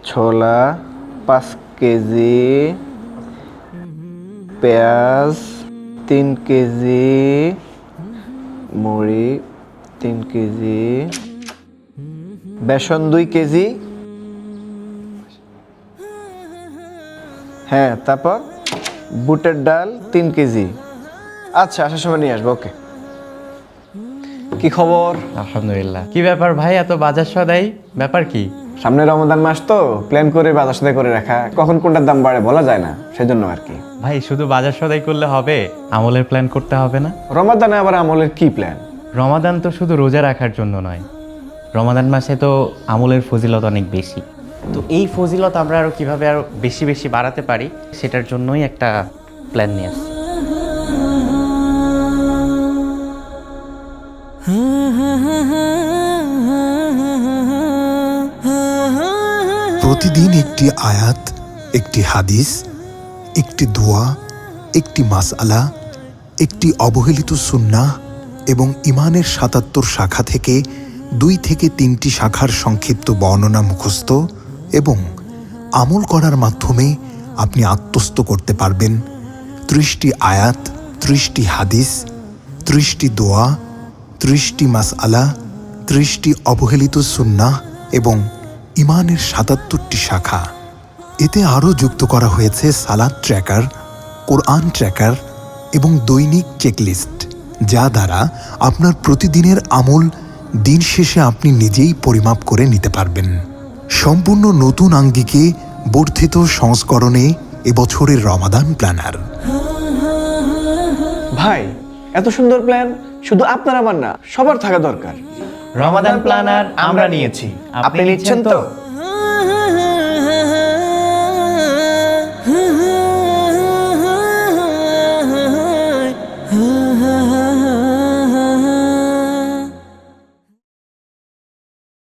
ছোলা 5 কেজি, পেঁয়াজ 3 কেজি, মুড়ি 3 কেজি, বেসন 2 কেজি। হ্যাঁ, তারপর বুটের ডাল 3 কেজি। আচ্ছা, আসার সময় নিয়ে আসবো। ওকে। কি খবর? আলহামদুলিল্লাহ। কি ব্যাপার ভাই, এত বাজার সদাই, ব্যাপার কি? সামনে রমজান মাস তো, প্ল্যান করে বাজার সদাই করে রাখা, কখন কোনটার দাম বাড়ে বলা যায় না, সেজন্য আর কি। ভাই শুধু বাজার সদাই করলে হবে? আমলের প্ল্যান করতে হবে না? রমাদানে আবার আমলের কি প্ল্যান? রমাদান তো শুধু রোজা রাখার জন্য নয়, রমাদান মাসে তো আমলের ফজিলত অনেক বেশি। তো এই ফজিলত আমরা আরো কিভাবে আরো বেশি বেশি বাড়াতে পারি সেটার জন্যই একটা প্ল্যান নিয়ে আসছি। প্রতিদিন একটি আয়াত, একটি হাদিস, একটি দোয়া, একটি মাসআলা, একটি অবহেলিত সুন্নাহ এবং ইমানের ৭৭ শাখা থেকে ২ থেকে ৩টি শাখার সংক্ষিপ্ত বর্ণনা মুখস্থ এবং আমল করার মাধ্যমে আপনি আত্মস্থ করতে পারবেন ৩০টি আয়াত, ৩০টি হাদিস, ৩০টি দোয়া, ৩০টি মাসআলা, ৩০টি অবহেলিত সুন্নাহ এবং ইমানের ৭৭টি শাখা। এতে আরও যুক্ত করা হয়েছে সালাত ট্র্যাকার, কোরআন ট্র্যাকার এবং দৈনিক চেকলিস্ট, যা দ্বারা আপনার প্রতিদিনের আমল দিন শেষে আপনি নিজেই পরিমাপ করে নিতে পারবেন। সম্পূর্ণ নতুন আঙ্গিকে বর্ধিত সংস্করণে এবছরের রমাদান প্ল্যানার। ভাই, এত সুন্দর প্ল্যান শুধু আপনার আমার না, সবার থাকা দরকার। রমাদান প্ল্যানার আমরা নিয়েছি, আপনি নিচ্ছেন তো?